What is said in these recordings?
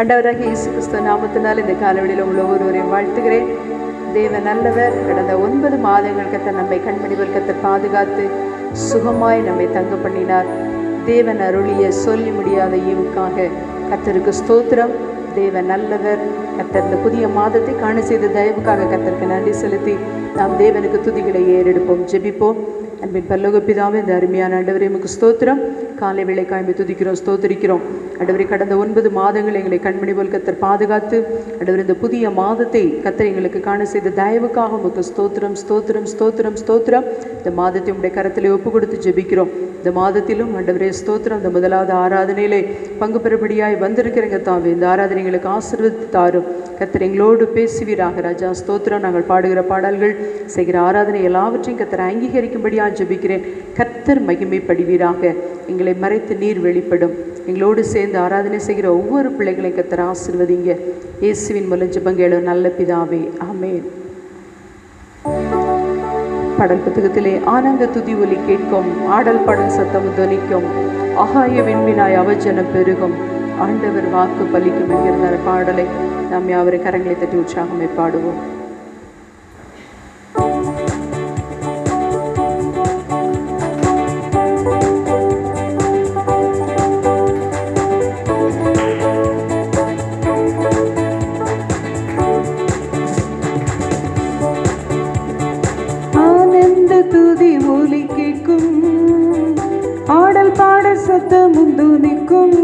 ஆண்டவராக இயேசு கிறிஸ்து நாமத்தினால் இந்த காலவெளியில் உள்ள ஒவ்வொருவரையும் வாழ்த்துகிறேன். தேவன் நல்லவர். கடந்த 9 மாதங்கள் கர்த்தர் நம்மை கண்மணிவர் கர்த்தர் பாதுகாத்து சுகமாய் நம்மை தங்க பண்ணினார். தேவன் அருளிய சொல்லி முடியாத ஈவுக்காக கர்த்தருக்கு ஸ்தோத்திரம். தேவன் நல்லவர். கர்த்தர் இந்த புதிய மாதத்தை காண செய்த தயவுக்காக கர்த்தருக்கு நன்றி செலுத்தி நாம் தேவனுக்கு துதிகளை ஏறெடுப்போம், ஜெபிப்போம். அன்பின் பரலோக பிதாவே, இந்த அருமையான ஆண்டவரே உமக்கு ஸ்தோத்திரம். காலை வேளை காய்ந்து துதிக்கிறோம், ஸ்தோத்திரிக்கிறோம். ஆண்டவரே, கடந்த 9 மாதங்கள் எங்களை கண்மணி போல் கர்த்தர் பாதுகாத்து ஆண்டவர் இந்த புதிய மாதத்தை கர்த்தர் எங்களுக்கு காண செய்த தயவுக்காக உமக்கு ஸ்தோத்திரம், ஸ்தோத்திரம், ஸ்தோத்திரம், ஸ்தோத்திரம். இந்த மாதத்தை உடைய கரத்திலே ஒப்பு கொடுத்து ஜெபிக்கிறோம். இந்த மாதத்திலும் ஆண்டவரே ஸ்தோத்திரம். இந்த முதலாவது ஆராதனையிலே பங்கு பெறும்படியாய் வந்திருக்கிறங்க தாவே, இந்த ஆராதனைகளுக்கு ஆசீர்வதித்து தாரும். கர்த்தர் எங்களோடு பேசுவீராக ராஜா. ஸ்தோத்திரம். நாங்கள் பாடுகிற பாடல்கள், செய்கிற ஆராதனை எல்லாவற்றையும் கர்த்தர் அங்கீகரிக்கும்படியாக ஜெபிக்கிறேன். கர்த்தர் மகிமைப்படுவீராக. எங்களை மறைத்து நீர் வெளிப்படும். எங்களோடு சேர்ந்து ஆராதனை செய்கிற ஒவ்வொரு பிள்ளைகளையும் கர்த்தர் ஆசீர்வதிங்க. இயேசுவின் மூலம் ஜெபங்கேளும் நல்ல பிதாவே, ஆமென். பாடல் புத்தகத்திலே ஆனந்த துதி ஒலி கேட்கும், ஆடல் பாடல் சத்தம் துணிக்கும், ஆகாய விண்மீனாய் அவஜனம் பெருகும், ஆண்டவர் வாக்கு பலிக்கும் என்கிற பாடலை நாம் யாவரை கரங்களை தட்டி உற்சாகமே பாடுவோம். துதி ஒலி கேட்கும், ஆடல் பாடல் சத்தமும் துணிக்கும்,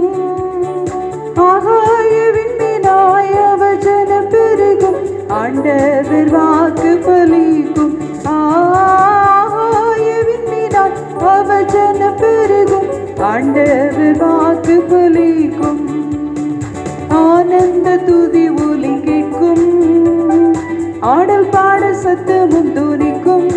ஆகாய விண்மீனாய் அவஜனம் பெருகும், ஆண்டவர் வாக்கு பலிக்கும், ஆகாய விண்மீனாய் அவஜனம் பெருகும், ஆண்டவர் வாக்கு பலிக்கும். ஆனந்த துதி ஒலி கேட்கும், ஆடல் பாடல் சத்தமும் துணிக்கும்,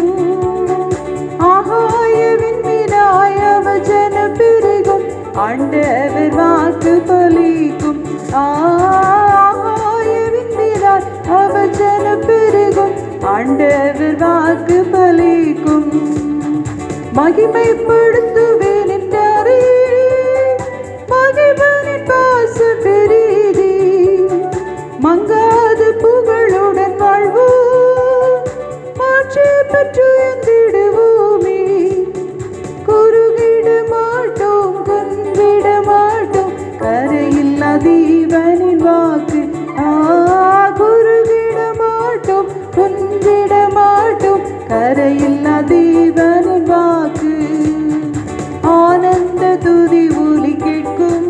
ஆகாய விண்மீனாய் அவஜனம் பெருகும், ஆண்டவர் வாக்கு பலிக்கும், ஆகாய விண்மீனாய் அவஜனம் பெருகும், ஆண்டவர் வாக்கு பலிக்கும். மகிமைப்படுத்துவேன் என்றாரே, மகிழ்வனின் பாசம் பெரிதே, மங்காத புகழுடன் வாழ்வோம், மாற்றி பெற்று எந்திடுவோமே, குறுகிட மாட்டோம், கொன்றிட மாட்டோம், கரையில்லா தேவனின் வாக்கு, குறுகிட மாட்டோம், கொன்றிட மாட்டோம், கரையில்லா தேவனின் வாக்கு. ஆனந்த துதி ஒலி கேட்கும்,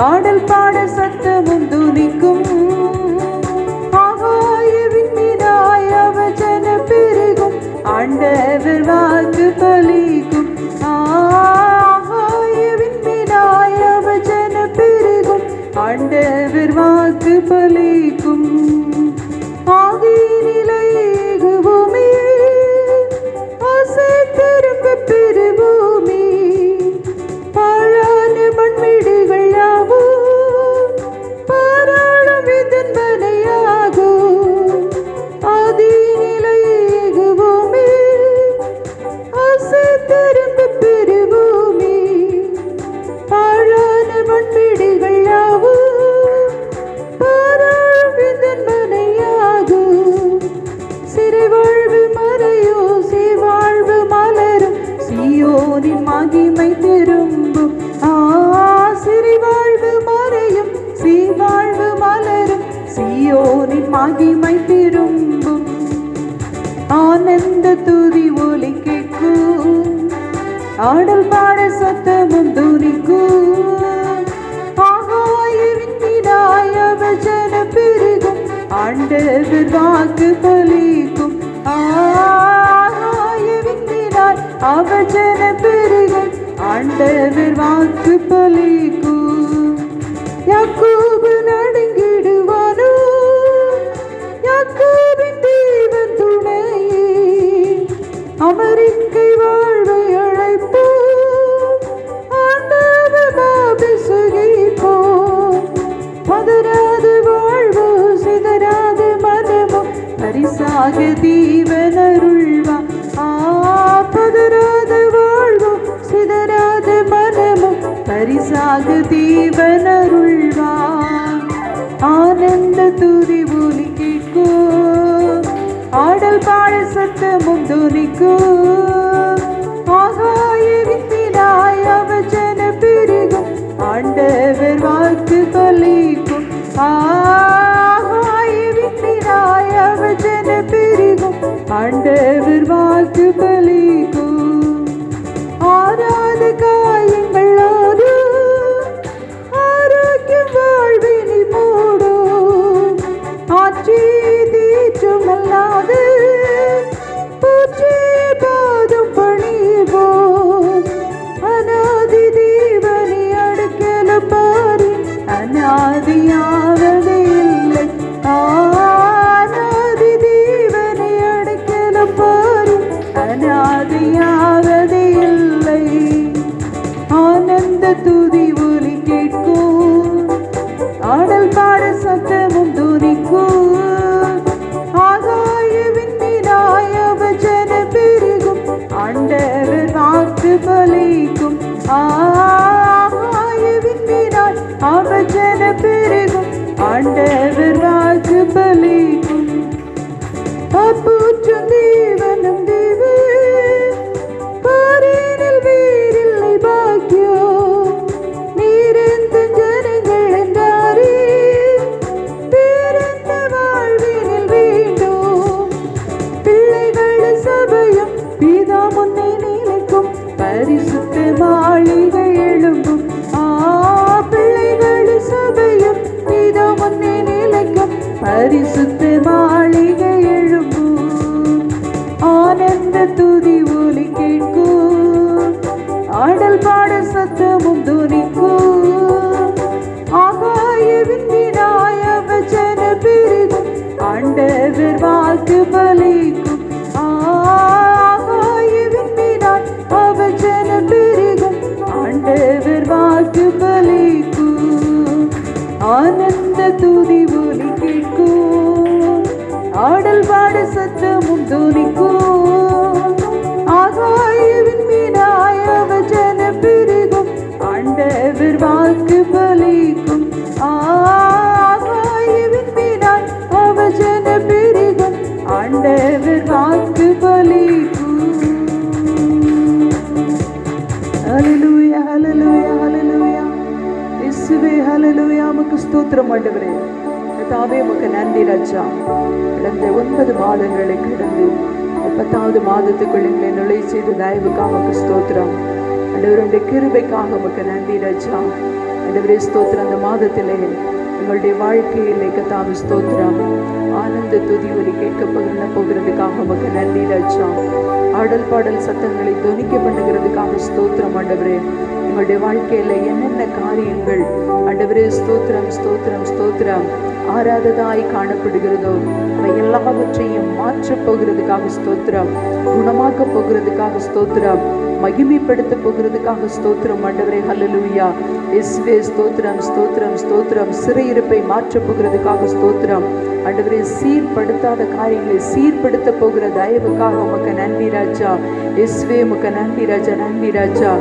ஆடல் பாட சத்தமும் துணிக்கும், ஆகாய விண்மீனாய் அவஜனம் பெருகும், ஆண்டவர் வாக்கு பலிக்கும், ஆகாய விண்மீனாய் அவஜனம் பெருகும், ஆண்டவர் வாக்கு பலிக்கும். ஆதி நிலைகுவோமே, ஆசை திரும்ப பெறுவோமே, பாழான மண்மேடுகள் யாவும் பாராளும் இதன் மனையாகும். ஆதி நிலைகுவோமே, ஆசை திரும்ப பெறுவோமே, பாழான மண்மேடுகள் யாவும் பாராளும் இதன் மனையாகும். சிறை வாழ்வு மறையோ, சீவாழ்வு மலரும், சீயோனின் மகிமை திரும்பும், சிறை வாழ்வு மறையும், சீவாழ்வு மலரும், சீயோனின் மகிமை திரும்பும். ஆனந்த துதி ஒலி கேட்கும், ஆடல் பாட சத்தமும் துணிக்கும், ஆகாய விண்மீனாய் அவஜனம் பெருகும், ஆண்டவர் வாக்கு பலிக்கும், ஆகாய விண்மீனாய் அவஜனம் பெருகும், ஆண்டவர் வாக்கு பலிக்கும். யாக்கோபு நடுங்கிடுவானோ, யாக்கோபின் தேவன் துணையே, அமெரிக்கை வாழ்வை அழைப்போம், ஆண்டவர் பாபி சுகிப்போம், பதறாது வாழ்வோ, சிதறாது மனமோ, பரிசாக தீவன் அருள்வான், பதறாது வாழ்வோ, சிதறாது மனமோ, பரிசாக தேவன் அருள்வார். ஆனந்த துதி ஒலி கேட்கும், ஆடல் பாடல் சத்தமும் துணிக்கும். ஆகாய விண்ணினாய் அவஜன பெருகும், ஆண்டவர் வாக்கு பலிக்கும். ஆகாய விண்ணினாய் அவஜன பெருகும், ஆண்டவர் வாக்கு பலிக்கும். ஆராத காயங்கள் ஆரோக்கியம் வாழ்வினில் மூடும். ஆட்சி தீற்றும் அல்லாது பூச்சி பாதம் பணிவோம். அநாதி தேவனை அடைக்கல பாரி, அநாதியாவதே இல்லை. அநாதி தேவனை அடைக்கல பாரி, அநாதியாவதே இல்லை. ஆனந்த துதி ஒலி கேட்கும், ஆடல் பாட சத்தமும் துணிக்கும். ஆகாய விண்ணினாய் அவஜன பெருகும், ஆண்டவர் வாக்கு பலிக்கும். ஆகாய விண்ணினாய் அவஜன பெருகும், ஆண்டவர் வாக்கு பலிக்கும். அப்பூற்றும் தேவனும் தேவ பாரினில் வேறில்லை பாக்கியம். நீரெந்த ஜனங்கள் என்றாரே வேறெந்த வாழ்வினில் வேண்டும். பிள்ளைகள் சபையும் பிதா முன்னே நிலைக்கும், பரிசுத்த மாளிகை எழும்பும். பிள்ளைகள் சபையும் பிதா முன்னே நிலைக்கும், பரிசுத்த மாளிகை எழும்பும். ஆனந்த துதி ஒலி கேட்கும், ஆடல் பாட சத்தமும் துணிக்கும். ஆகாய விண்ணினாய் அவஜன பெருகும், ஆண்டவர் வாக்கு பலிக்கும். ஆகாய விண்ணினாய் அவஜன பெருகும், ஆண்டவர் வாக்கு பலிக்கும். ஆனந்த துதி ஒலி கேட்கும், ஆடல் பாட சத்தமும் துணிக்கும். ஆகாய விண்ணினாய் அவஜன பெருகும், ஆண்டவர் வாக்கு பலிக்கும். ஆகாய விண்ணினாய் அவஜன பெருகும், ஆண்டவர் வாக்கு பலிக்கும். ஹல்லேலூயா, ஹல்லேலூயா, ஹல்லேலூயா. இயேசுவே ஹல்லேலூயா. உமக்கு ஸ்தோத்திரம் ஆண்டவரே. கர்த்தாவே உமக்கு நன்றி ராஜா. கடந்த 9 மாதங்களை கடந்து 10வது மாதத்துக்குள் எங்களை நுழை செய்த தயவுக்காக உமக்கு ஸ்தோத்திரம் ஆண்டவருடைய கிருபைக்காக உமக்கு நன்றி ராஜா. ஆண்டவரே ஸ்தோத்திரம். அந்த மாதத்திலே எங்களுடைய வாழ்க்கையிலே கர்த்தாவே ஸ்தோத்திரம். ஆனந்த துதி ஒலி கேட்க போகிறதுக்காக உமக்கு நன்றி ராஜா. ஆடல் பாடல் சத்தங்களை துணிக்க பண்ணுகிறதுக்காக ஸ்தோத்திரம் ஆண்டவரே. எங்களுடைய வாழ்க்கையில என்னென்ன காரியங்கள் ஆண்டவரே ஸ்தோத்திரம் ஸ்தோத்திரம் ஸ்தோத்திரம் ஆராததாய் காணப்படுகிறதோ அவை எல்லாவற்றையும் மாற்ற போகிறதுக்காக ஸ்தோத்திரம். குணமாக்க போகிறதுக்காக ஸ்தோத்திரம். மகிமைப்படுத்த போகிறதுக்காக ஸ்தோத்திரம் ஆண்டவரே. ஹல்லேலூயா. இயேசுவே ஸ்தோத்திரம் ஸ்தோத்திரம் ஸ்தோத்திரம். சிறையிருப்பை மாற்ற போகிறதுக்காக ஸ்தோத்திரம் ஆண்டவரே. சீர்படுத்தாத காரியங்களை சீர்படுத்த போகிற தயவுக்காக உமக்கு நன்றி ராஜா. இயேசுவே உமக்கு நன்றி ராஜா, நன்றி ராஜா.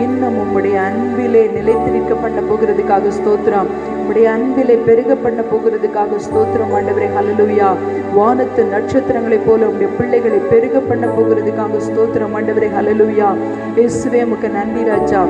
இன்னும் உம்முடைய அன்பிலே நிலைத்து நிற்க பண்ண போகிறதுக்காக ஸ்தோத்திரம். உம்முடைய அன்பிலே பெருக பண்ண போகிறதுக்காக ஸ்தோத்திரம் ஆண்டவரே. ஹல்லேலூயா. வானத்து நட்சத்திரங்களை போல உம்முடைய பிள்ளைகளை பெருக பண்ண போகிறதுக்காக ஸ்தோத்திரம் ஆண்டவரே. ஹல்லேலூயா. இயேசுவே உமக்கு நன்றி ராஜா.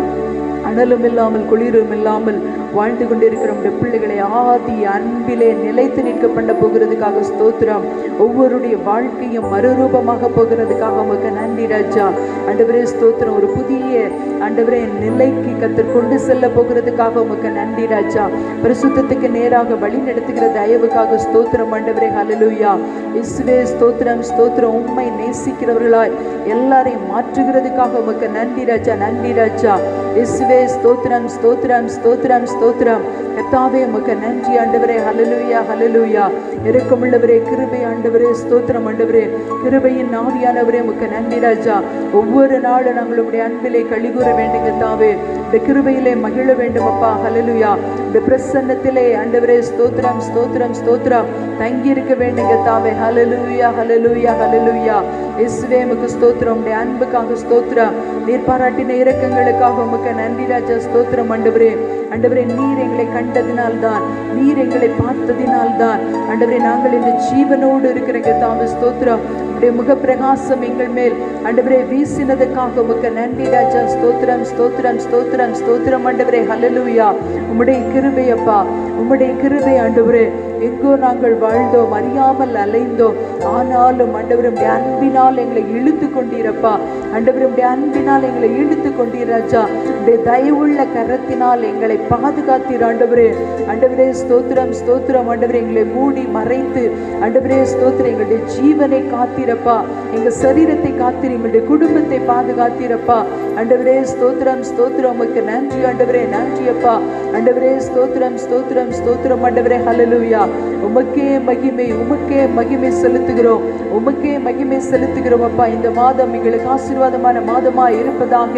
அனலும் இல்லாமல் குளிரும் இல்லாமல் வாழ்ந்து கொண்டிருக்கிற நம்முடைய பிள்ளைகளை ஆதி அன்பிலே நிலைத்து நிற்க பண்ண போகிறதுக்காக ஸ்தோத்திரம். ஒவ்வொருடைய வாழ்க்கையும் மறுரூபமாக போகிறதுக்காக உமக்கு நன்றி ராஜா. ஆண்டவரே ஸ்தோத்திரம். ஒரு புதிய ஆண்டவரே நிலைக்கு கர்த்தர் கொண்டு செல்ல போகிறதுக்காக உமக்கு நன்றி ராஜா. பரிசுத்தத்துக்கு நேராக வழி நடத்துகிற தயவுக்காக ஸ்தோத்திரம் ஆண்டவரே. ஹல்லேலூயா. இயேசுவே ஸ்தோத்திரம் ஸ்தோத்திரம். உம்மை நேசிக்கிறவர்களாய் எல்லாரையும் மாற்றுகிறதுக்காக உமக்கு நன்றி ராஜா, நன்றி ராஜா. இயேசுவே ஸ்தோத்திரம் ஸ்தோத்திரம் ஸ்தோத்திரம் ஸ்தோத்திரம். கர்த்தாவே உமக்கு நன்றி ஆண்டவரே. ஹல்லேலூயா, ஹல்லேலூயா. இரக்கமுள்ளவரே, கிருபை ஆண்டவரே, ஸ்தோத்திரம் ஆண்டவரே. கிருபையின் ஆவியானவரே உமக்கு நன்றி ராஜா. ஒவ்வொரு நாளும் நாங்கள் உம்முடைய அன்பிலே கழிகூற வேண்டும் கர்த்தாவே. இந்த கிருபையிலே மகிழ வேண்டும் அப்பா. ஹல்லேலூயா. இந்த பிரசன்னத்திலே ஆண்டவரே ஸ்தோத்திரம் ஸ்தோத்திரம் ஸ்தோத்திரம் தங்கி இருக்க வேண்டும் கர்த்தாவே. ஹல்லேலூயா, ஹல்லேலூயா, ஹல்லேலூயா. இயேசுவே உமக்கு ஸ்தோத்திரம். உம்முடைய அன்புக்காக ஸ்தோத்திரம். நீர் பாராட்டின இரக்கங்களுக்காக உமக்கு நன்றி நன்றி ராஜா, ஸ்தோத்திரம் ஆண்டவரே. ஆண்டவரே, நீர் எங்களை கண்டதினால்தான், நீர் எங்களை பார்த்ததினால்தான் ஆண்டவரே நாங்கள் இந்த ஜீவனோடு இருக்கிற கர்த்தாவே ஸ்தோத்திரம். உடைய முகப்பிரகாசம் எங்கள் மேல் ஆண்டவரே வீசினதுக்காக உமக்கு நன்றி ராஜா, ஸ்தோத்திரம் ஸ்தோத்திரம் ஸ்தோத்திரம் ஸ்தோத்திரம் ஆண்டவரே. ஹல்லேலூயா. உம்முடைய கிருபை அப்பா, உம்முடைய கிருபை ஆண்டவரே. எங்கோ நாங்கள் வாழ்ந்தோம், அறியாமல் அலைந்தோம், ஆனாலும் ஆண்டவரே உம்முடைய அன்பினால் எங்களை இழுத்து கொண்டீரப்பா. ஆண்டவரே உம்முடைய அன்பினால் எங்களை இழுத்து கொண்டீர் ராஜா. உம்முடைய தயவுள்ள கரத்தினால் எங்களை பாதுகாத்தீர் ஆண்டவரே. ஆண்டவரே ஸ்தோத்திரம் ஸ்தோத்திரம் ஆண்டவரே. எங்களை மூடி மறைத்து ஆண்டவரே ஸ்தோத்திரம் எங்களுடைய ஜீவனை காத்தீரப்பா, எங்க சரீரத்தை காத்தீர், எங்களுடைய குடும்பத்தை பாதுகாத்தீரப்பா. ஆண்டவரே ஸ்தோத்திரம் ஸ்தோத்திரம் உமக்கு நன்றி ஆண்டவரே, நன்றி அப்பா. ஆண்டவரே ஸ்தோத்திரம் ஸ்தோத்திரம் ஸ்தோத்திரம் ஆண்டவரே. ஹல்லேலூயா. உமக்கே மகிமை, உமக்கே மகிமை செலுத்துகிறோம், உமக்கே மகிமை செலுத்துகிறோம் அப்பா. இந்த மாதம் எங்களுக்கு ஆசீர்வாதமான மாதமாய் இருப்பதாக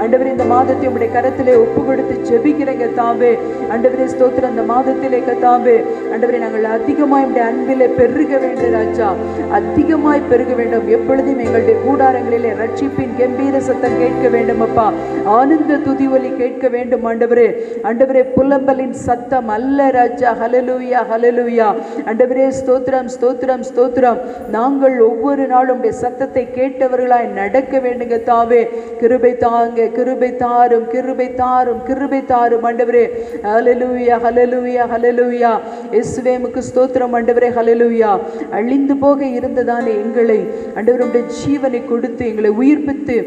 ஆண்டவரே. இந்த மாதத்தை உம்முடைய கரத்திலே ஒப்பு கொடுத்து ஜெபிக்கிறேங்க தாவே. ஆண்டவரே ஸ்தோத்திரம். இந்த மாதத்திலே கத்தாவே ஆண்டவரே நாங்கள் அதிகமாய் உம்முடைய அன்பிலே பெருக வேண்டும் ராஜா, அதிகமாய் பெருக வேண்டும். எப்பொழுதும் எங்களுடைய கூடாரங்களிலே ரட்சிப்பின் கம்பீர சத்தம் கேட்க வேண்டும் அப்பா, ஆனந்த துதி ஒலி கேட்க வேண்டும் ஆண்டவரே. ஆண்டவரே புலம்பலின் சத்தம் அல்ல ராஜா. ஹல்லேலூயா ஹல்லேலூயா. ஆண்டவரே ஸ்தோத்திரம் ஸ்தோத்திரம் ஸ்தோத்திரம். நாங்கள் ஒவ்வொரு நாளும் உம்முடைய சத்தத்தை கேட்டவர்களாய் நடக்க வேண்டுங்க தாவே. கிருபை தாங்க, கிருபை தாரும், கிருபை தாரும், கிருபை தாரும் ஆண்டவரே. ஹல்லேலூயா ஹல்லேலூயா ஹல்லேலூயா. இயேசுவே உமக்கு ஸ்தோத்திரம் ஆண்டவரே. ஹல்லேலூயா. அழிந்து போக இருந்ததானே எங்களை ஆண்டவரே உம்முடைய ஜீவனை கொடுத்து எங்களை உயிர்ப்பித்து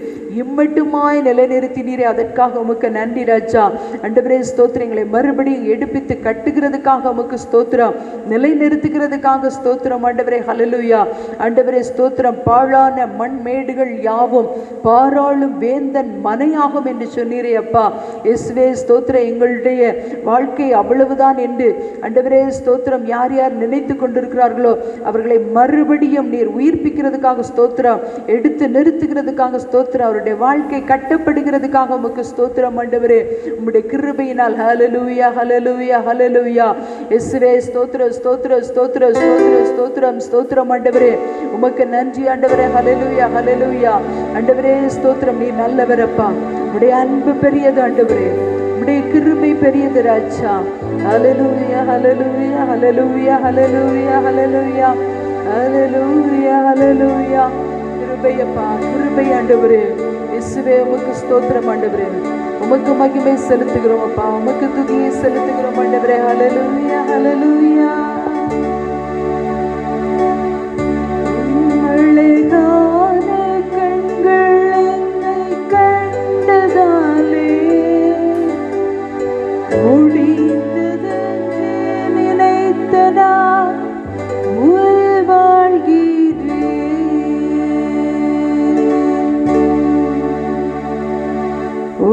இம்மட்டுமாய் நிலைநிறுத்தினீரே, அதற்காக உமக்கு நன்றி ராஜா. ஆண்டவரே ஸ்தோத்திரம். எங்களை மறுபடியும் எடுப்பித்து கட்டுகிறதுக்காக உமக்கு ஸ்தோத்திரம், நிலைநிறுத்துகிறதுக்காக ஸ்தோத்திரம் ஆண்டவரே. ஹல்லேலூயா. ஆண்டவரே ஸ்தோத்திரம். பாழான மண் மேடுகள் யாவும் பாராளும் வேந்தன் மனையாகும் என்று சொன்னீரே அப்பா. இயேசுவே ஸ்தோத்திரம். எங்களுடைய வாழ்க்கை அவ்வளவுதான் என்று ஆண்டவரே ஸ்தோத்திரம் யார் யார் நினைத்து கொண்டிருக்கிறார்களோ அவர்களை மறுபடியும் நீர் உயிர்ப்பிக்கிறதுக்காக ஸ்தோத்திரம், எடுத்து நிறுத்துகிறதுக்காக ஸ்தோத்திரம், அவருடைய வாழ்க்கை கட்டப்படுகிறதுக்காக உமக்கு ஸ்தோத்திரம் ஆண்டவரே. உம்முடைய கிருபையினால். ஹல்லேலூயா ஹல்லேலூயா ஹல்லேலூயா. இயேசுவே ஸ்தோத்திரம் ஸ்தோத்திரம் ஸ்தோத்திரம் ஸ்தோத்திரம் ஸ்தோத்திரம் ஸ்தோத்திரம் ஆண்டவரே. உமக்கு நன்றி ஆண்டவரே. ஹல்லேலூயா ஹல்லேலூயா. ஆண்டவரே ஸ்தோத்திரம். நீ நல்லவரப்பா. உம்முடைய அன்பு பெரியது ஆண்டவரே, உம்முடைய கிருபை பெரியது ராஜா. ஹல்லேலூயா ஹல்லேலூயா ஹல்லேலூயா ஹல்லேலூயா ஹல்லேலூயா ஹல்லேலூயா ஹல்லேலூயா. கிருபையப்பா, கிருபை ஆண்டவரே. இயேசுவே உமக்கு ஸ்தோத்திரம் ஆண்டவரே. உமக்கு மகிமை செலுத்துகிறோம் அப்பா, உமக்கு துதியை செலுத்துகிறோம் ஆண்டவரே. ஹல்லேலூயா ஹல்லேலூயா. அழகான கண்கள் என்னை கண்டதாலே முடிந்ததென்று நினைத்த நான் உயிர் வாழ்கிறேன்.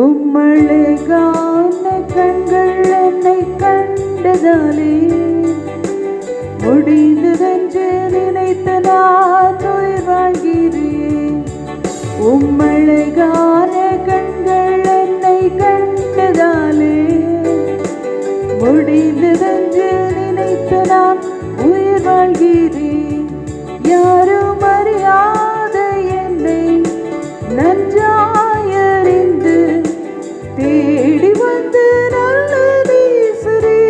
உம்மழகான கண்கள் என்னை கண்டதாலே முடிந்ததென்று நினைத்த நான் உயிர் வாழ்கிறேன். உம்மழகான கண்கள் என்னை கண்டதாலே முடிந்ததென்று நினைத்த நான் உயிர் வாழ்கிறேன். யாரும் அறியாத என்னை நன்றாயறிந்து தேடி வந்து நல்ல நேசரே.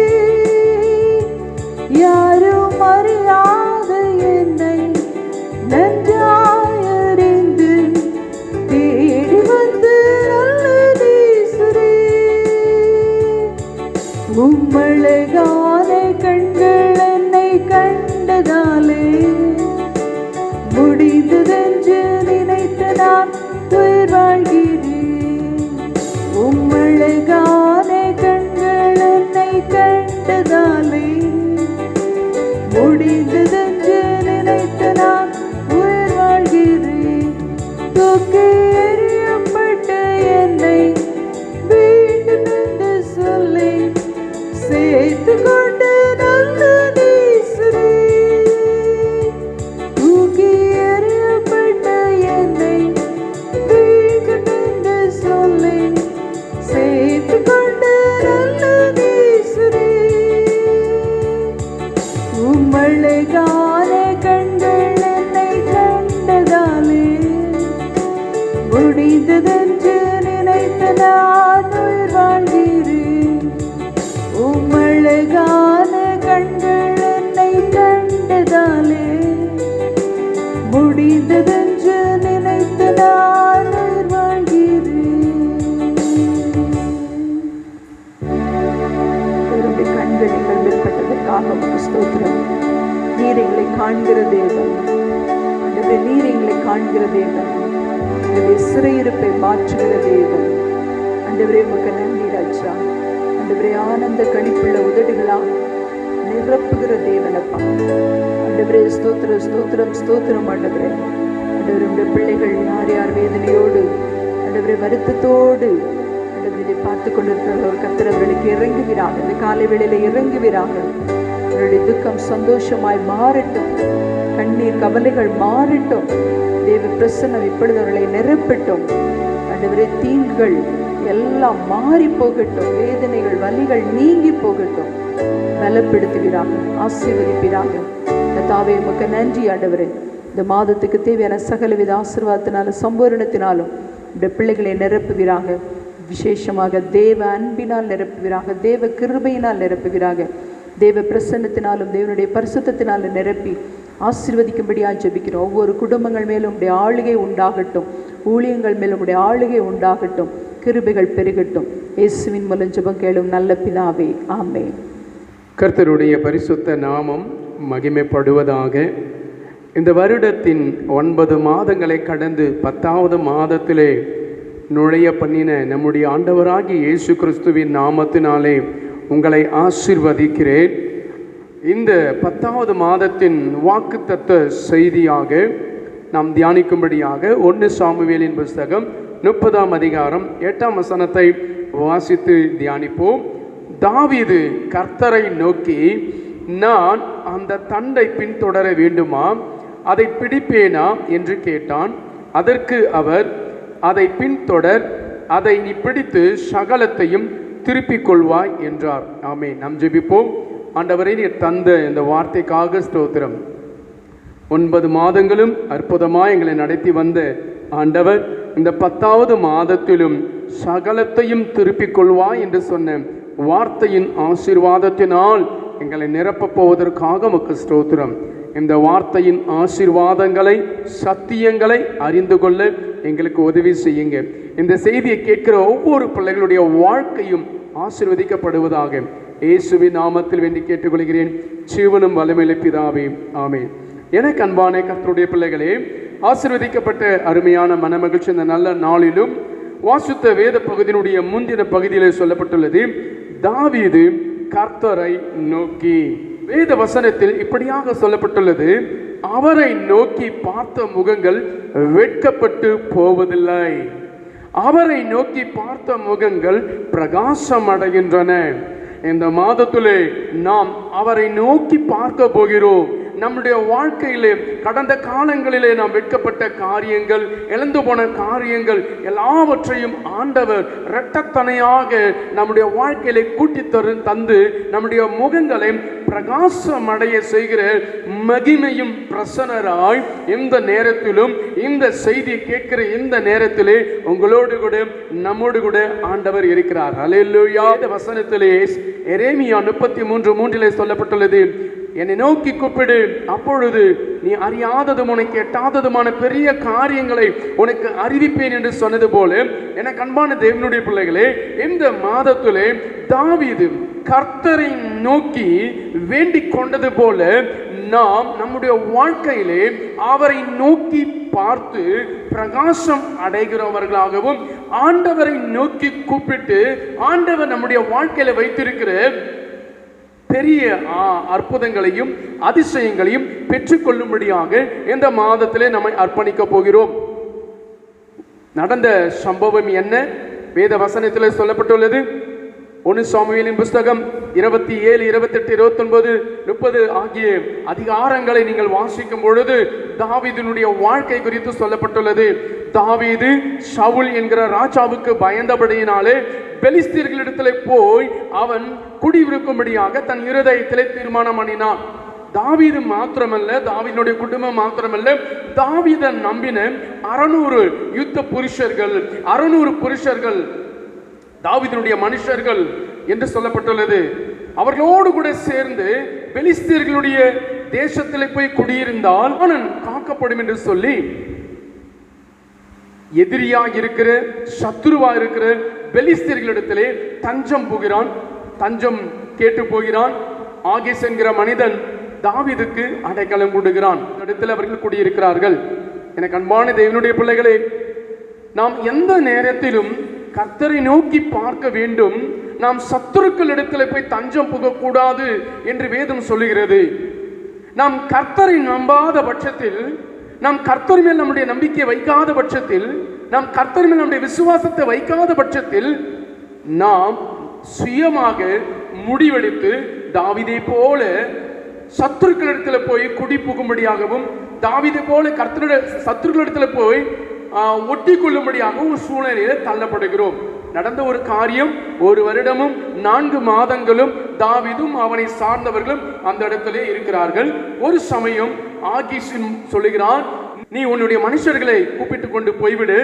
ஸ்தோத்திரம். நீர் எங்களை காண்கிற தேவன் ஆண்டவரே, நீர் எங்களை காண்கிற தேவன், எங்களுடைய சிறையிருப்பை மாற்றுகிற தேவன் ஆண்டவரே. உமக்கு நன்றி ராஜா. ஆண்டவரே, ஆனந்த களிப்புள்ள உதடுகளால் நிரப்புகிற தேவனப்பா ஆண்டவரே. ஸ்தோத்திரம் ஸ்தோத்திரம் ஸ்தோத்திரம் ஆண்டவரே. ஆண்டவரே, உடைய பிள்ளைகள் யார் யார் வேதனையோடு ஆண்டவரே வருத்தத்தோடு ஆண்டவரே இதை பார்த்து கொண்டிருக்கிறவர்கள் கர்த்தர் அவர்களுக்கு இறங்குகிறாங்க. இந்த காலை வேளையில இறங்குகிறாங்க. அவருடைய துக்கம் சந்தோஷமாய் மாறட்டும், கண்ணீர் கவலைகள் மாறட்டும். தேவ பிரசன்னம் இப்பொழுது அவர்களை நிரப்பட்டும் ஆண்டவரே. தீங்குகள் எல்லாம் மாறி போகட்டும், வேதனைகள் வலிகள் நீங்கி போகட்டும். பலப்படுத்துகிறாங்க, ஆசீர்வதிப்பிறாங்க. கர்த்தாவே, உமக்கு நன்றி ஆண்டவரே. இந்த மாதத்துக்கு தேவையான சகலவித ஆசீர்வாதத்தினாலும் சம்பூரணத்தினாலும் இந்த பிள்ளைகளை நிரப்புகிறாங்க. விசேஷமாக தேவ அன்பினால் நிரப்புகிறாங்க, தேவ கிருபையினால் நிரப்புகிறாங்க. தேவ பிரசன்னத்தினாலும் தேவனுடைய பரிசுத்தத்தினாலும் நிரப்பி ஆசீர்வதிக்கும்படியாக ஜெபிக்கிறோம். ஒவ்வொரு குடும்பங்கள் மேலும் உடைய ஆளுகை உண்டாகட்டும், ஊழியங்கள் மேலும் உடைய ஆளுகை உண்டாகட்டும், கிருபைகள் பெருகட்டும். இயேசுவின் மூலம் ஜெபம் கேளும் நல்ல பிதாவே, ஆமென். கர்த்தருடைய பரிசுத்த நாமம் மகிமைப்படுவதாக. இந்த வருடத்தின் 9 மாதங்களை கடந்து 10வது மாதத்திலே நுழைய பண்ணின நம்முடைய ஆண்டவராகிய இயேசு கிறிஸ்துவின் நாமத்தினாலே உங்களை ஆசீர்வதிக்கிறேன். இந்த 10வது மாதத்தின் வாக்குத்தத்த செய்தியாக நாம் தியானிக்கும்படியாக 1 சாமுவேலின் புஸ்தகம் 30ஆம் அதிகாரம் 8ஆம் வசனத்தை வாசித்து தியானிப்போம். தாவீது கர்த்தரை நோக்கி, நான் அந்த தண்டை பின்தொடர வேண்டுமா, அதை பிடிப்பேனா என்று கேட்டான். அதற்கு அவர், அதை பின்தொடர், அதை நீ பிடித்து சகலத்தையும் திருப்பிக் கொள்வாய் என்றார். ஆமென். நாம் ஜெபிப்போம். ஆண்டவரே, நீர் தந்த இந்த வார்த்தைக்காக ஸ்தோத்திரம். 9 மாதங்களும் அற்புதமாக எங்களை நடத்தி வந்த ஆண்டவர், இந்த 10வது மாதத்திலும் சகலத்தையும் திருப்பிக் கொள்வாய் என்று சொன்ன வார்த்தையின் ஆசீர்வாதத்தினால் எங்களை நிரப்பப் போவதற்காக உமக்கு ஸ்தோத்திரம். இந்த வார்த்தையின் ஆசீர்வாதங்களை, சத்தியங்களை அறிந்து கொள்ள எங்களுக்கு உதவி செய்யுங்க. இந்த செய்தியை கேட்கிற ஒவ்வொரு பிள்ளைகளுடைய வாழ்க்கையும் ஆசீர்வதிக்கப்படுவதாக இயேசுவின் நாமத்தில் வேண்டி கேட்டுக்கொள்கிறேன். ஜீவனும் வல்லமையுள்ள பிதாவே, ஆமென். எனக்கு அன்பான கர்த்தருடைய பிள்ளைகளே, ஆசீர்வதிக்கப்பட்ட அருமையான மனமகிழ்ச்சி இந்த நல்ல நாளிலும் வாசித்த வேத பகுதியினுடைய முந்தின பகுதியிலே சொல்லப்பட்டுள்ளது, தாவீது கர்த்தரை நோக்கி. வேத வசனத்தில் இப்படியாக சொல்லப்பட்டுள்ளது, அவரை நோக்கி பார்த்த முகங்கள் வெட்கப்பட்டு போவதில்லை. அவரை நோக்கி பார்த்த முகங்கள் பிரகாசம் அடைகின்றன. இந்த மாதத்திலே நாம் அவரை நோக்கி பார்க்க போகிறோம். நம்முடைய வாழ்க்கையிலே கடந்த காலங்களிலே நாம் வெட்கப்பட்ட காரியங்கள், இழந்து போன காரியங்கள் எல்லாவற்றையும் ஆண்டவர் இரட்டத்தனையாக நம்முடைய வாழ்க்கையிலே கூட்டி தந்து நம்முடைய முகங்களை பிரகாசம் அடைய செய்கிற மகிமையும் பிரசன்னராய் இந்த நேரத்திலும் இந்த செய்தியை கேட்கிற இந்த நேரத்திலே உங்களோடு கூட நம்மோடு கூட ஆண்டவர் இருக்கிறார். அல்லேலூயா. இந்த வசனத்திலே எரேமியா 33:3 சொல்லப்பட்டுள்ளது, என்னை நோக்கி கூப்பிடு, அப்பொழுது நீ அறியாததும் உனக்கு எட்டாததுமான பெரிய காரியங்களை உனக்கு அறிவிப்பேன் என்று சொன்னது போல, எனக்கு அன்பான தேவனுடைய பிள்ளைகளே, இந்த மாதத்திலே தாவீது கர்த்தரை நோக்கி வேண்டிக் கொண்டது போல நாம் நம்முடைய வாழ்க்கையிலே அவரை நோக்கி பார்த்து பிரகாசம் அடைகிறவர்களாகவும், ஆண்டவரை நோக்கி கூப்பிட்டு ஆண்டவர் நம்முடைய வாழ்க்கையில வைத்திருக்கிற பெரிய அற்புதங்களையும் அதிசயங்களையும் பெற்றுக்கொள்ளும்படியாக இந்த மாதத்திலே நம்மை அர்ப்பணிக்க போகிறோம். நடந்த சம்பவம் என்ன? வேத வசனத்தில் சொல்லப்பட்டுள்ளது. 1 சாமுவேலின் புஸ்தகம் 27, 28, 29, 30 ஆகிய அதிகாரங்களை நீங்கள் வாசிக்கும் பொழுது தாவீதினுடைய வாழ்க்கை குறித்து சொல்லப்பட்டுள்ளது. தாவீது சவுல் என்கிற ராஜாவுக்கு பயந்தபடியினாலே பெலிஸ்தீர்களிடத்திலே போய் அவன் குடியிருக்கும்படியாக தன் இருதயத்திலே தீர்மானம் பண்ணினான். தாவீது மாத்திரமல்ல, தாவீதுடைய குடும்பம் மாத்திரமல்ல, தாவீதை நம்பின 600 யுத்த புருஷர்கள், 600 புருஷர்கள் தாவீதினுடைய மனுஷர்கள் என்று சொல்லப்பட்டுள்ளது. அவர்களோடு கூட சேர்ந்து பெலிஸ்தீர்களுடைய தேசத்திலே போய் குடியிருந்தால் அவன் காக்கப்படும் என்று சொல்லி எதிரியா இருக்கிற, சத்துருவா இருக்கிற பெலிஸ்தீர்களிடத்திலே தஞ்சம் போகிறான், தஞ்சம் கேட்டு போகிறான். ஆகீஸ் என்கிற மனிதன் தாவீதுக்கு அடைக்கலம் கொடுக்கிறான். இடத்தில் அவர்கள் குடியிருக்கிறார்கள். எனக்கு அன்பான தேவனுடைய பிள்ளைகளே, நாம் எந்த நேரத்திலும் கர்த்தரை நோக்கி பார்க்க வேண்டும். நாம் சத்துருக்கள் இடத்துல போய் தஞ்சம் புகக்கூடாது என்று வேதம் சொல்லுகிறது. நாம் கர்த்தரை நம்பாத பட்சத்தில், நாம் கர்த்தர் மேல் நம்முடைய நம்பிக்கை வைக்காத பட்சத்தில், நாம் கர்த்தர் மேல் நம்முடைய விசுவாசத்தை வைக்காத பட்சத்தில், நாம் சுயமாக முடிவெடுத்து தாவீதை போல சத்துருக்களிடத்தில் போய் குடி புகும்படியாகவும், தாவீதை போல கர்த்தருடைய சத்துருக்களிடத்தில் போய் ஒட்டி கொள்ளும்படியாகவும் ஒரு சூழ்நிலையில் தள்ளப்படுகிறோம். நடந்த ஒரு காரியம், 1 வருடமும் 4 மாதங்களும் தாவீதும் அவனை சார்ந்தவர்களும் அந்த இடத்திலே இருக்கிறார்கள். ஒரு சமயம் ஆகீஸ் சொல்லுகிறான், நீ உன்னுடைய மனுஷர்களை கூப்பிட்டு கொண்டு போய்விடு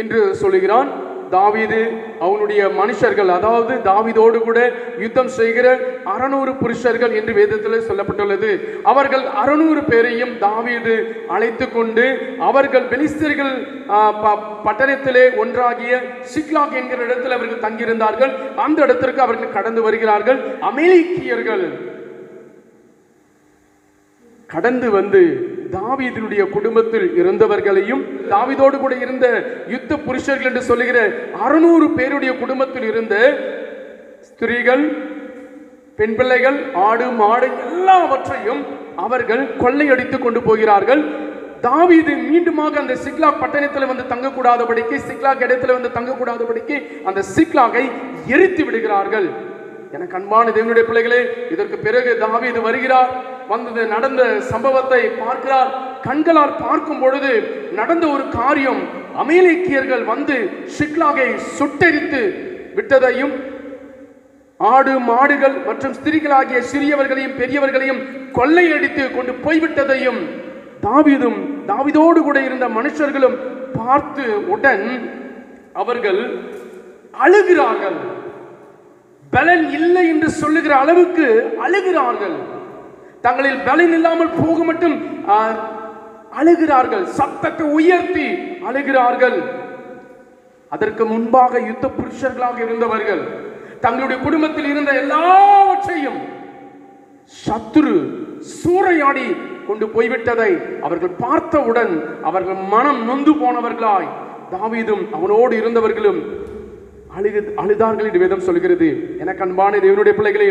என்று சொல்லுகிறான். தாவீது அவனுடைய மனுஷர்கள், அதாவது தாவீதோடு கூட யுத்தம் செய்கிற 600 புருஷர்கள் என்று வேதத்தில் சொல்லப்பட்டுள்ளது. அவர்கள் 600 பேரையும் தாவீது அழைத்து கொண்டு அவர்கள் பெலிஸ்தர்கள் பட்டணத்திலே ஒன்றாகிய சிக்லாக் என்கிற இடத்தில் அவர்கள் தங்கியிருந்தார்கள். அந்த இடத்திற்கு அவர்கள் கடந்து வருகிறார்கள். அமலேக்கியர்கள் கடந்து வந்து தாவீதினுடைய குடும்பத்தில் இருந்தவர்களையும், தாவீதோடு கூட இருந்த யுத்த புருஷர்கள் என்று சொல்லுகிற 600 பேருடைய குடும்பத்தில் இருந்த ஸ்திரீகள், பெண் பிள்ளைகள், ஆடு மாடு எல்லாவற்றையும் அவர்கள் கொள்ளையடித்து கொண்டு போகிறார்கள். தாவீது மீண்டுமாக அந்த சிக்லாக் பட்டணத்தில் வந்து தங்கக்கூடாதபடிக்கு, சிக்லாக் இடத்துல வந்து தங்கக்கூடாதபடிக்கு அந்த சிக்லாகை எரித்து விடுகிறார்கள். எனக்கு அன்பான தேவனுடைய பிள்ளைகளே, இதற்கு பிறகு தாவீது வருகிறார். வந்தது நடந்த சம்பவத்தை பார்க்கிறார். கண்களால் பார்க்கும் பொழுது நடந்த ஒரு காரியம், அமலேக்கியர்கள் வந்து சிக்லாகை சுட்டெரித்து விட்டதையும், ஆடு மாடுகள் மற்றும் ஸ்திரீகளாகிய சிறியவர்களையும் பெரியவர்களையும் கொள்ளையடித்து கொண்டு போய்விட்டதையும் தாவீதும் தாவீதோடு கூட இருந்த மனுஷர்களும் பார்த்து உடன் அவர்கள் அழுகிறார்கள். பலன் இல்லை என்று சொல்லுகிற அளவுக்கு அழுகிறார்கள். தங்களில் பலன் இல்லாமல் போக மட்டும் அழுகிறார்கள். சத்தத்தை உயர்த்தி அழுகிறார்கள். அதற்கு முன்பாக யுத்த புருஷர்களாக இருந்தவர்கள் தங்களுடைய குடும்பத்தில் இருந்த எல்லாவற்றையும் சத்துரு சூறையாடி கொண்டு போய்விட்டதை அவர்கள் பார்த்தவுடன் அவர்கள் மனம் நொந்து போனவர்களாய் தாவீதும் அவனோடு இருந்தவர்களும் அழுதார்கள் என்று வேதம் சொல்கிறது. எனக்கு அன்பான தேவனுடைய பிள்ளைகளே,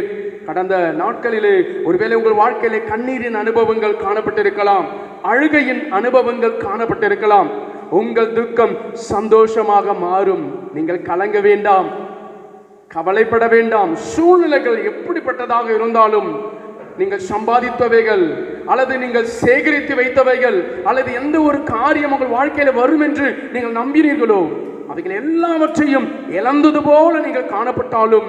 கடந்த நாட்களிலே ஒருவேளை உங்கள் வாழ்க்கையிலே கண்ணீரின் அனுபவங்கள் காணப்பட்டிருக்கலாம், அழுகையின் அனுபவங்கள் காணப்பட்டிருக்கலாம். உங்கள் துக்கம் சந்தோஷமாக மாறும். நீங்கள் கலங்க வேண்டாம், கவலைப்பட வேண்டாம். சூழ்நிலைகள் எப்படிப்பட்டதாக இருந்தாலும், நீங்கள் சம்பாதித்தவைகள் அல்லது நீங்கள் சேகரித்து வைத்தவைகள் அல்லது எந்த ஒரு காரியம் உங்கள் வாழ்க்கையில வரும் என்று நீங்கள் நம்பினீர்களோ, அவைகள் எல்லாவற்றையும் இழந்தது போல நீங்கள் காணப்பட்டாலும்,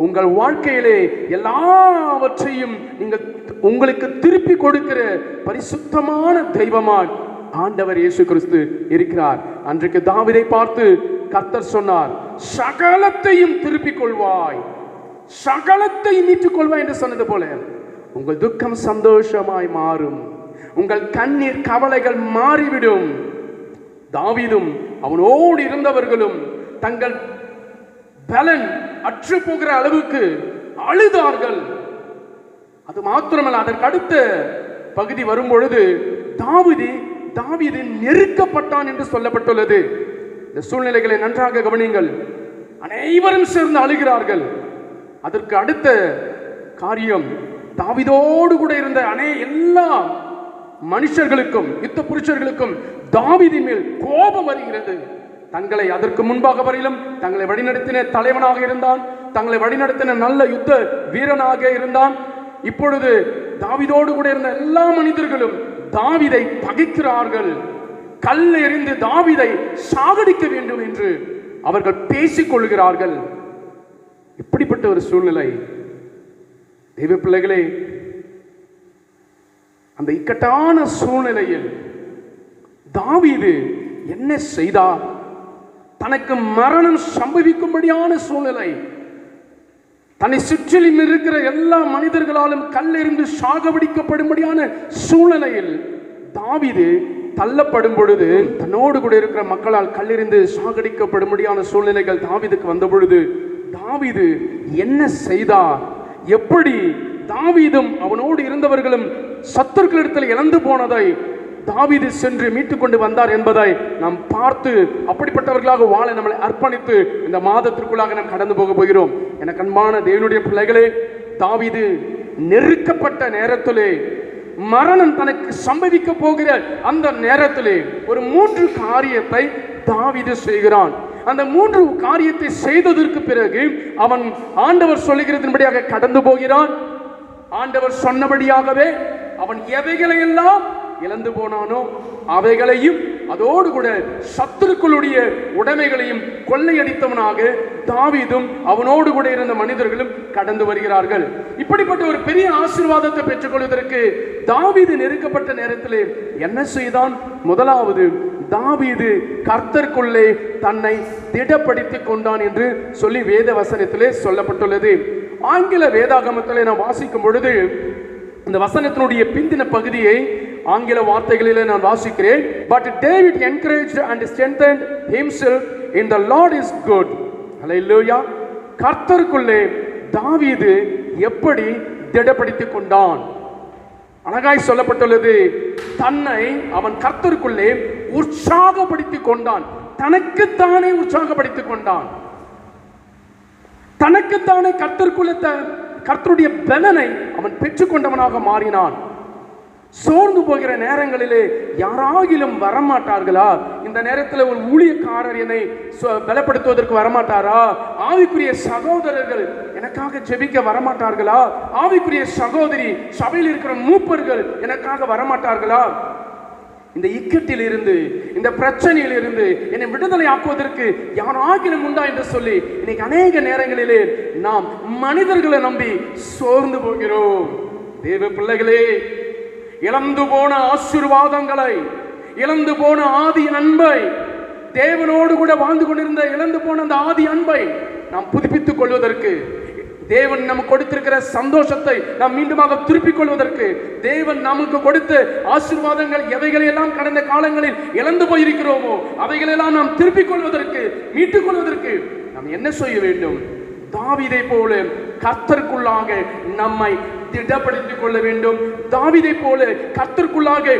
உங்கள் வாழ்க்கையிலே எல்லாவற்றையும் நீங்கள் உங்களுக்கு திருப்பி கொடுக்கிற பரிசுத்தமான தெய்வமாய் ஆண்டவர் இயேசு கிறிஸ்து இருக்கிறார். அன்றைக்கு தாவீதை பார்த்து கர்த்தர் சொன்னார், சகலத்தையும் திருப்பிக் கொள்வாய், சகலத்தை மீட்டுக் கொள்வாய் என்று சொன்னது போல உங்கள் துக்கம் சந்தோஷமாய் மாறும், உங்கள் கண்ணீர் கவலைகள் மாறிவிடும். தாவீதும் அவனோடு இருந்தவர்களும் தங்கள் பலன் அற்று போகிற அளவுக்கு அழுதார்கள். அது மாத்திரமல்ல, அதற்கு அடுத்த பகுதி வரும் பொழுது தாவீது நெருக்கப்பட்டான் என்று சொல்லப்பட்டுள்ளது. இந்த சூழ்நிலைகளை நன்றாக கவனியுங்கள். அனைவரும் சேர்ந்து அழுகிறார்கள். அதற்கு அடுத்த காரியம், தாவீதோடு கூட இருந்த எல்லா மனுஷர்களுக்கும் யுத்த புருஷர்களுக்கும் தாவீதின் மேல் கோபம் வருகிறது. தங்களை அதற்கு முன்பாக வரையிலும் தங்களை வழிநடத்தின தலைவனாக இருந்தான், தங்களை வழிநடத்தின நல்ல யுத்த வீரனாக இருந்தான். இப்பொழுது தாவீதோடு கூட இருந்த எல்லா மனிதர்களும் தாவீதை பகைக்கிறார்கள். கல் எறிந்து தாவீதை சாகடிக்க வேண்டும் என்று அவர்கள் பேசிக் கொள்கிறார்கள். இப்படிப்பட்ட ஒரு சூழ்நிலை. தெய்வ பிள்ளைகளே, அந்த இக்கட்டான சூழ்நிலையில் தாவீது என்ன செய்தார்? தனக்கு மரணம் சம்பவிக்கும்படியான சூழ்நிலை, தன்னை சுற்றிலும் இருக்கிற எல்லா மனிதர்களாலும் கல்லெறிந்து சாகடிக்கப்படும்படியான சூழ்நிலையில் தாவீது தள்ளப்படும் பொழுது, தன்னோடு கூட இருக்கிற மக்களால் கல்லெறிந்து சாகடிக்கப்படும்படியான சூழ்நிலைகள் தாவீதுக்கு வந்த பொழுது தாவீது என்ன செய்தார்? எப்படி தாவீதும் அவனோடு இருந்தவர்களும் சத்துருக்களிடத்தில் இழந்து போனதை தாவீது சென்று மீட்டுக் கொண்டு வந்தார் என்பதை நாம் பார்த்து அப்படிப்பட்டவர்களாக வாழ நம்மளை அர்ப்பணித்து இந்த மாதத்திற்குள்ளாக நாம் கடந்து போக போகிறோம். எனக்கு அன்பான தேவனுடைய பிள்ளைகளே, தாவீது நெருக்கப்பட்ட நேரத்திலே, மரணம் தனக்கு சம்பவிக்க போகிற அந்த நேரத்திலே ஒரு 3 காரியத்தை தாவீது செய்கிறான். அந்த 3 காரியத்தை செய்ததற்கு பிறகு அவன் ஆண்டவர் சொல்லுகிறதின்படியாக கடந்து போகிறான். ஆண்டவர் சொன்னபடியாகவே அவன் எவைகளை எல்லாம் இழந்து போனானோ அவைகளையும் அதோடு கூட சத்துருக்களுடைய உடைமைகளையும் கொள்ளையடித்தவனாக தாவீதும் அவனோடு கூட இருந்த மனிதர்களும் கடந்து வருகிறார்கள். இப்படிப்பட்ட ஒரு பெரிய ஆசீர்வாதத்தை பெற்றுக்கொள்வதற்கு தாவீது நெருக்கப்பட்ட நேரத்திலே என்ன செய்தான்? முதலாவது, தாவீது கர்த்தருக்குள்ளே தன்னை திடப்படுத்திக் கொண்டான் என்று சொல்லி வேத வசனத்திலே சொல்லப்பட்டுள்ளது. ஆங்கில வேதாகமத்திலே நான் வாசிக்கும் பொழுது இந்த வசனத்தினுடைய பிந்தின பகுதியை ஆங்கில வார்த்தைகளிலே நான் வாசிக்கிறேன். But David encouraged and strengthened himself in the Lord is good. Hallelujah. கர்த்தருக்குள்ளே தாவீது எப்படி திடப்படுத்திக் கொண்டான்? அழகாய் சொல்லப்பட்டுள்ளது. தன்னை அவன் கர்த்தருக்குள்ளே உற்சாகப்படுத்திக் கொண்டான். தனக்குத்தானே உற்சாகப்படுத்திக் கொண்டான். தனக்குத்தானே கர்த்தருடைய பலனை அவன் பெற்றுக்கொண்டவனாக மாறினான். சோர்ந்து போகிற நேரங்களிலே யாராகிலும் வரமாட்டார்களா? இந்த நேரத்தில் ஒரு ஊழியக்காரர் என்னை பலப்படுத்துவதற்கு வரமாட்டாரா? ஆவிக்குரிய சகோதரர்கள் எனக்காக ஜெபிக்க வரமாட்டார்களா? ஆவிக்குரிய சகோதரி, சபையில் இருக்கிற மூப்பர்கள் எனக்காக வரமாட்டார்களா? இந்த இக்கட்டில் இருந்து, இந்த பிரச்சனையில் இருந்து என்னை விடுதலை ஆக்குவதற்கு யாராகிலும் உண்டா என்று சொல்லி இன்னைக்கு அநேக நேரங்களிலே நாம் மனிதர்களை நம்பி சோர்ந்து போகிறோம். தேவ பிள்ளைகளே, இழந்து போன ஆசீர்வாதங்களை, இழந்து போன ஆதி அன்பை, தேவனோடு கூட வாழ்ந்து கொண்டிருந்த இழந்து போன அந்த ஆதி அன்பை நாம் புதுப்பித்துக் கொள்வதற்கு, தேவன் நமக்கு கொடுத்திருக்கிற சந்தோஷத்தை நாம் மீண்டுமாக திருப்பிக் கொள்வதற்கு, தேவன் நமக்கு கொடுத்த ஆசீர்வாதங்கள் எவைகளை எல்லாம் கடந்த காலங்களில் இழந்து போயிருக்கிறோமோ அவைகளெல்லாம் நாம் திருப்பிக் கொள்வதற்கு, மீட்டுக் கொள்வதற்கு நாம் என்ன செய்ய வேண்டும்? தாவீதை போல கர்த்தருக்குள்ளாக நம்மை திடப்படுத்திக் கொள்ள வேண்டும். தாவீதை போல கர்த்தருக்குள்ளாக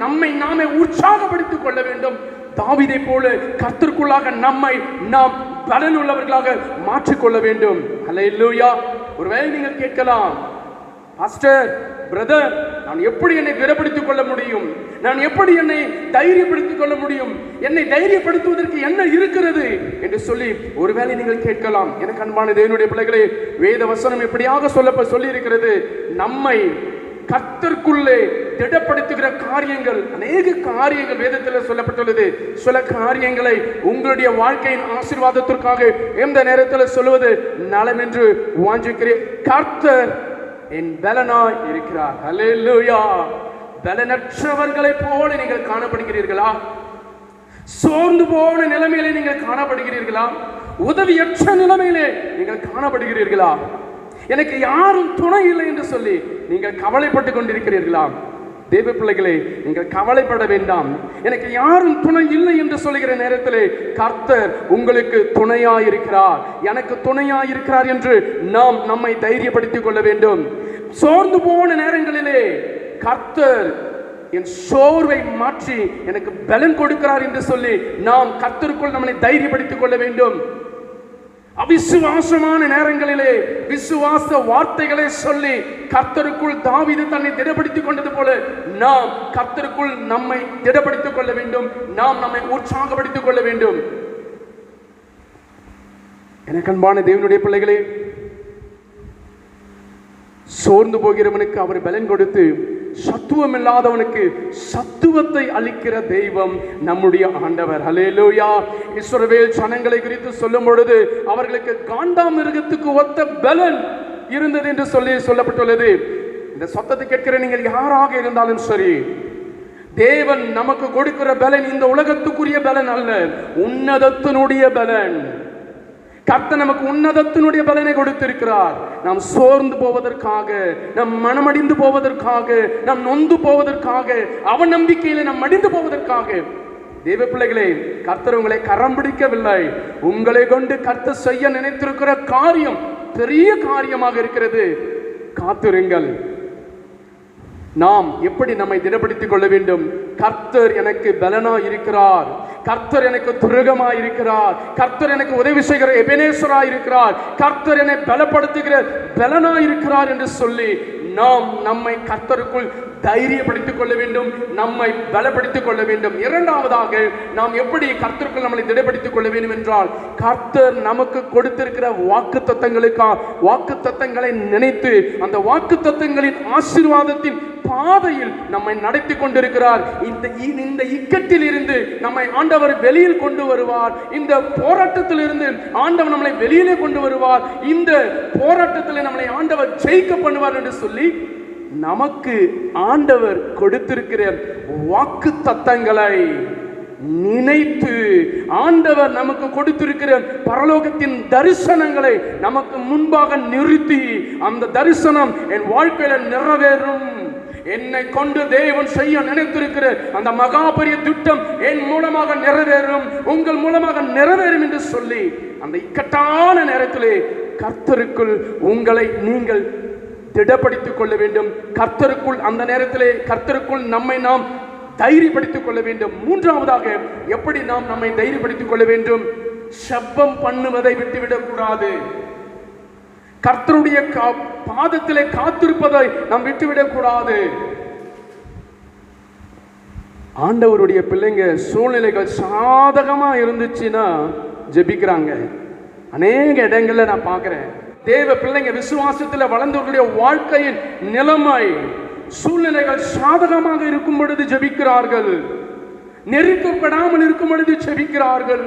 நம்மை நாமே உற்சாகப்படுத்திக் கொள்ள வேண்டும். தாவீதை போல கர்த்தருக்குள்ளாக நம்மை நாம் பலன் உள்ளவர்களாக மாற்றிக்கொள்ள வேண்டும். ஹல்லேலூயா. ஒருவேளை நீங்கள் கேட்கலாம், பாஸ்டர், பிரதர், நான் எப்படி என்னை திடப்படுத்திக் கொள்ள முடியும்? நான் எப்படி என்னை தைரியப்படுத்திக் கொள்ள முடியும்? என்னை தைரியப்படுத்துவதற்கு என்ன இருக்கிறது என்று சொல்லி ஒருவேளை நீங்கள் கேட்கலாம். எனக்கு அன்பான தேவனுடைய பிள்ளைகளே, வேத வசனம் எப்படியாக சொல்லி இருக்கிறது. நம்மை கர்த்தருக்குள்ளே திடப்படுத்துகிற காரியங்கள், அநேக காரியங்கள் வேதத்தில் சொல்லப்பட்டுள்ளது. சில காரியங்களை உங்களுடைய வாழ்க்கையின் ஆசீர்வாதத்திற்காக எந்த நேரத்தில் சொல்லுவது நலம் என்று வாஞ்சிக்கிறேன். கர்த்தர் என் பலனாய் இருக்கிறார். ஹல்லேலூயா. பலனற்றவர்களை போல நீங்கள் காணப்படுகிறீர்களா? சோர்ந்து போன நிலைமையிலே நீங்கள் காணப்படுகிறீர்களா? உதவியற்ற நிலைமையிலே நீங்கள் காணப்படுகிறீர்களா? எனக்கு யாரும் துணை இல்லை என்று சொல்லி நீங்கள் கவலைப்பட்டு கொண்டிருக்கிறீர்களா? தேவ பிள்ளைகளே, நீங்கள் கவலைப்பட வேண்டாம். எனக்கு யாரும் துணை இல்லை என்று சொல்லுகிற நேரத்திலே கர்த்தர் உங்களுக்கு துணையாயிருக்கிறார், எனக்கு துணையாயிருக்கிறார் என்று நாம் நம்மை தைரியப்படுத்திக் கொள்ள வேண்டும். சோர்ந்து போன நேரங்களிலே கர்த்தர் என் சோர்வை மாற்றி எனக்கு பலன் கொடுக்கிறார் என்று சொல்லி நாம் கர்த்தருக்குள் நம்மை தைரியப்படுத்திக் கொள்ள வேண்டும். அவிசுவாசமான நேரங்களிலே விசுவாச வார்த்தைகளை சொல்லி கர்த்தருக்குள் தாவீது தன்னை திடப்படுத்திக் கொண்டது போல நாம் கர்த்தருக்குள் நம்மை திடப்படுத்திக் கொள்ள வேண்டும். நாம் நம்மை உற்சாகப்படுத்திக் கொள்ள வேண்டும். எனக்கு அன்பான தேவனுடைய பிள்ளைகளே, சோர்ந்து போகிறவனுக்கு அவர் பலன் கொடுத்து சத்துவம் இல்லாதவனுக்கு சத்துவத்தை அளிக்கிற தெய்வம் நம்முடைய ஆண்டவர். ஹல்லேலூயா. இஸ்ரவேல் ஜனங்களை குறித்து சொல்லும் பொழுது அவர்களுக்கு காண்டாமிருகத்துக்கு ஒத்த பலன் இருந்தது என்று சொல்லப்பட்டுள்ளது. இந்த சத்தத்தை கேட்கிற நீங்கள் யாராக இருந்தாலும் சரி, தேவன் நமக்கு கொடுக்கிற பலன் இந்த உலகத்துக்குரிய பலன் அல்ல, உன்னதத்தினுடைய பலன். கர்த்தர் நமக்கு உன்னதத்தினுடைய பலனை கொடுத்திருக்கிறார். நாம் சோர்ந்து போவதற்காக, நாம் மனமடிந்து போவதற்காக, நாம் நொந்து போவதற்காக, அவன் நம்பிக்கையில நாம் மடிந்து போவதற்காக. தேவ பிள்ளைகளே, கர்த்தர் உங்களை கரம் பிடிக்கவில்லை. உங்களை கொண்டு கர்த்தர் செய்ய நினைத்திருக்கிற காரியம் பெரிய காரியமாக இருக்கிறது. காத்திருங்கள். நாம் எப்படி நம்மை திடப்படுத்திக் கொள்ள வேண்டும்? கர்த்தர் எனக்கு பலனா இருக்கிறார், கர்த்தர் எனக்கு துருகமா இருக்கிறார், கர்த்தர் எனக்கு உதவி செய்கிற எபெனேசரா இருக்கிறார், கர்த்தர் என்னை பலப்படுத்துகிற பலனா இருக்கிறார் என்று சொல்லி நாம் நம்மை கர்த்தருக்குள் தைரியப்படுத்திக் கொள்ள வேண்டும், நம்மை பலப்படுத்திக் கொள்ள வேண்டும். இரண்டாவதாக நாம் எப்படி கர்த்தருக்குள் நம்மளை திடப்படுத்திக் கொள்ள வேண்டும் என்றால், கர்த்தர் நமக்கு கொடுத்திருக்கிற வாக்கு தத்தங்களை நினைத்து அந்த வாக்கு தத்தங்களின் ஆசீர்வாதத்தின் பாதையில் நம்மை நடத்தி கொண்டிருக்கிறார். இந்த இக்கட்டில் இருந்து நம்மை ஆண்டவர் வெளியில் கொண்டு வருவார், இந்த போராட்டத்தில் இருந்து ஆண்டவர் நம்மளை வெளியிலே கொண்டு வருவார், இந்த போராட்டத்தில் நம்மளை ஆண்டவர் ஜெயிக்க பண்ணுவார் என்று சொல்லி நமக்கு ஆண்டவர் கொடுத்திருக்கிற வாக்கு தத்தங்களை நினைத்து ஆண்டவர் நமக்கு கொடுத்திருக்கிற பரலோகத்தின் தரிசனங்களை நமக்கு முன்பாக நிறுத்தி, அந்த தரிசனம் என் வாழ்க்கையில நிறைவேறும், என்னை கொண்டு தேவன் செய்ய நினைத்திருக்கிற அந்த மகாபரிய திட்டம் என் மூலமாக நிறைவேறும், உங்கள் மூலமாக நிறைவேறும் என்று சொல்லி அந்த இக்கட்டான நேரத்திலே கர்த்தருக்குள் உங்களை நீங்கள் திடப்படுத்திக் கொள்ள வேண்டும். கர்த்தருக்குள் அந்த நேரத்திலே கர்த்தருக்குள் நம்மை நாம் தைரியப்படுத்திக் கொள்ள வேண்டும். மூன்றாவதாக எப்படி நாம் நம்மை தைரியப்படுத்திக் கொள்ள வேண்டும்? சப்பம் பண்ணுவதை விட்டுவிடக் கூடாது. கர்த்தருடைய பாதத்திலே காத்திருப்பதை நாம் விட்டுவிடக் கூடாது. ஆண்டவருடைய பிள்ளைங்க சூழ்நிலைகள் சாதகமா இருந்துச்சுன்னா ஜெபிக்கிறாங்க. அநேக இடங்கள்ல நான் பார்க்கிறேன், தேவ பிள்ளைங்க விசுவாசத்தில் வளர்ந்தவர்களுடைய வாழ்க்கையின் நிலைமை சூழ்நிலைகள் சாதகமாக இருக்கும் பொழுது ஜெபிக்கிறார்கள், நெருக்கப்படாமல் இருக்கும் பொழுது ஜெபிக்கிறார்கள்,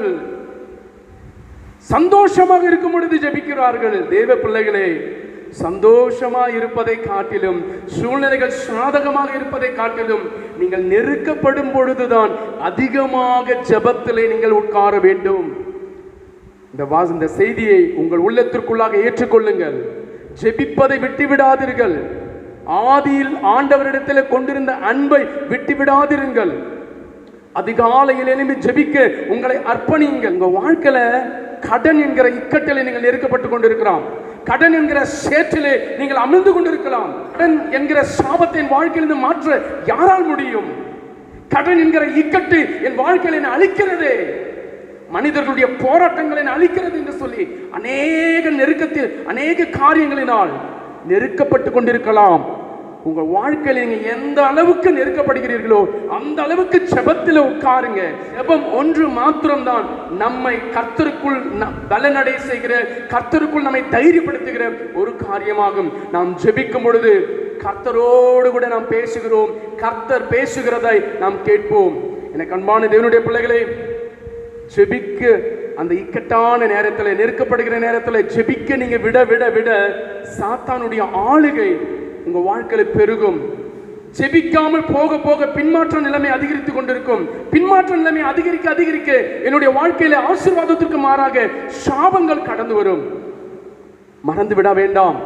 சந்தோஷமாக இருக்கும் பொழுது ஜெபிக்கிறார்கள். தேவ பிள்ளைகளே, சந்தோஷமா இருப்பதை காட்டிலும் சூழ்நிலைகள் சாதகமாக இருப்பதை காட்டிலும் நீங்கள் நெருக்கப்படும் பொழுதுதான் அதிகமாக ஜெபத்திலே நீங்கள் உட்கார வேண்டும். இந்த செய்தியை உங்கள் உள்ளத்திற்குள்ளாக ஏற்றுக்கொள்ளுங்கள். ஜெபிப்பதை விட்டுவிடாதீர்கள். ஆதியில் ஆண்டவரிடத்தில் கொண்டிருந்த அன்பை விட்டுவிடாதிருங்கள். அதிகாலையில் எழும்பி ஜெபிக்க உங்களை அர்ப்பணியுங்கள். உங்க வாழ்க்கையில கடன் என்கிற இக்கட்டிலே நீங்கள் நெருக்கப்பட்டு கொண்டிருக்கிறோம், கடன் என்கிற சேற்றிலே நீங்கள் அமிழ்ந்து கொண்டிருக்கலாம். கடன் என்கிற சாபத்தை என் வாழ்க்கையிலிருந்து மாற்ற யாரால் முடியும்? கடன் என்கிற இக்கட்டு என் வாழ்க்கையில என்னை அழிக்கிறதே, மனிதர்களுடைய போராட்டங்களை அழிக்கிறது என்று சொல்லி அநேக நெருக்கத்தில் அநேக காரியங்களினால் நெருக்கப்பட்டு கொண்டிருக்கலாம். உங்கள் வாழ்க்கையில் நீங்க எந்த அளவுக்கு நெருக்கப்படுகிறீர்களோ அந்த அளவுக்கு ஜெபத்தில் உட்காருங்க. ஜெபம் ஒன்று மாத்திரம்தான் நம்மை கர்த்தருக்குள் பலனடை செய்கிற, கர்த்தருக்குள் நம்மை தைரியப்படுத்துகிற ஒரு காரியமாகும். நாம் ஜெபிக்கும் பொழுது கர்த்தரோடு கூட நாம் பேசுகிறோம், கர்த்தர் பேசுகிறதை நாம் கேட்போம். எனக்கு அன்பான தேவனுடைய பிள்ளைகளே, ஜெபிக்க அந்த இக்கட்டான நேரத்தில் நெருக்கப்படுகிற நேரத்தில் ஜெபிக்க நீங்க விட விட விட சாத்தானுடைய ஆளுகை உங்க வாழ்க்கையில பெருகும். ஜெபிக்காமல் போக போக பின்மாற்ற நிலைமை அதிகரித்துக் கொண்டிருக்கும். பின்மாற்ற நிலைமை அதிகரிக்க அதிகரிக்க என்னுடைய வாழ்க்கையில ஆசீர்வாதத்திற்கு மாறாக சாபங்கள் கடந்து வரும். மறந்து விட வேண்டாம்.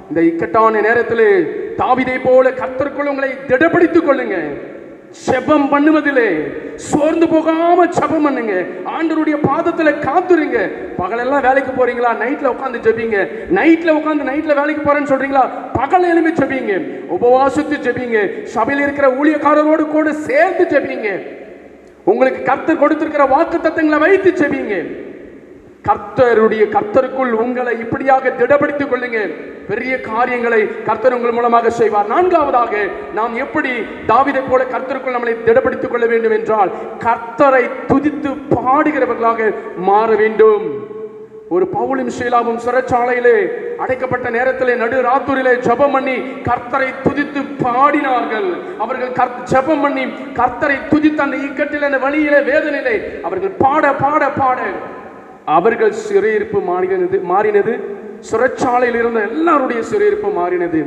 இந்த இக்கட்டான நேரத்தில் தாவீதை போல கர்த்தருக்குள் உங்களை திடப்படுத்திக் கொள்ளுங்க. ஜெபம் பண்ணுவதிலே சோர்ந்து போகாம ஜெபம் பண்ணுங்க. ஆண்டவருடைய பாதத்துல காத்துருங்க. பகலெல்லாம் வேலைக்கு போறீங்களா? நைட்ல உட்காந்து ஜெபிங்க. நைட்ல வேலைக்கு போறேன்னு சொல்றீங்களா? பகல் எழுப்பி ஜெபிங்க. உபவாசித்து ஜெபிங்க. சபையில் இருக்கிற ஊழியக்காரரோடு கூட சேர்ந்து ஜெபிங்க. உங்களுக்கு கர்த்தர் கொடுத்திருக்கிற வாக்கு தத்தங்களை வைத்து ஜெபிங்க. கர்த்தருக்குள் உங்களை இப்படியாக திடப்படுத்திக் கொள்ளுங்க. பெரிய காரியங்களை கர்த்தர் உங்கள் மூலமாக செய்வார். நான்காவதாக நாம் எப்படி தாவீதை போல கர்த்தருக்குள் நம்மளை திடப்படுத்திக் கொள்ள வேண்டும் என்றால், கர்த்தரை துதித்து பாடுகிறவர்களாக மாற வேண்டும். ஒரு பவுலும் சீலாவும் சிறைச்சாலையிலே அடைக்கப்பட்ட நேரத்திலே நடு ராத்திரியிலே ஜெபம் பண்ணி கர்த்தரை துதித்து பாடினார்கள். அவர்கள் ஜெபம் பண்ணி கர்த்தரை துதித்து அந்த இக்கட்டில் அந்த வழியிலே வேதனையிலே அவர்கள் பாட பாட பாட அவர்கள் சிறையிருப்பு மாறினது. சிறைச்சாலையில் இருந்த எல்லாருடைய சிறையிருப்பு மாறினது.